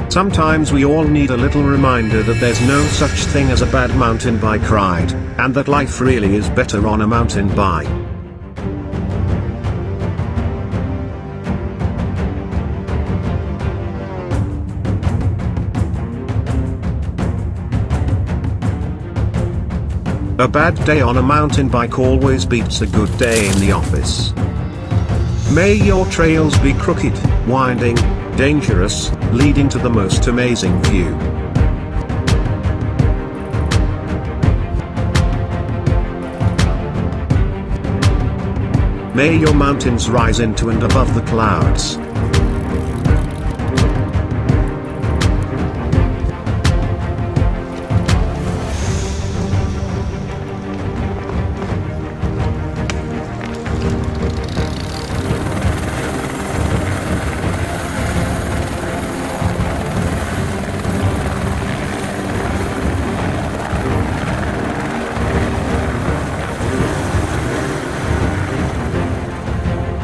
Sometimes we all need a little reminder that there's no such thing as a bad mountain bike ride, and that life really is better on a mountain bike. A bad day on a mountain bike always beats a good day in the office. May your trails be crooked, winding, dangerous, leading to the most amazing view. May your mountains rise into and above the clouds.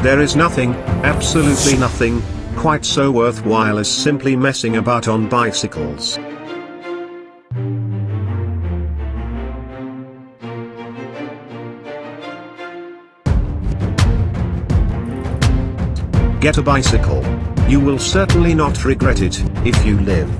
There is nothing, absolutely nothing, quite so worthwhile as simply messing about on bicycles. Get a bicycle. You will certainly not regret it, if you live.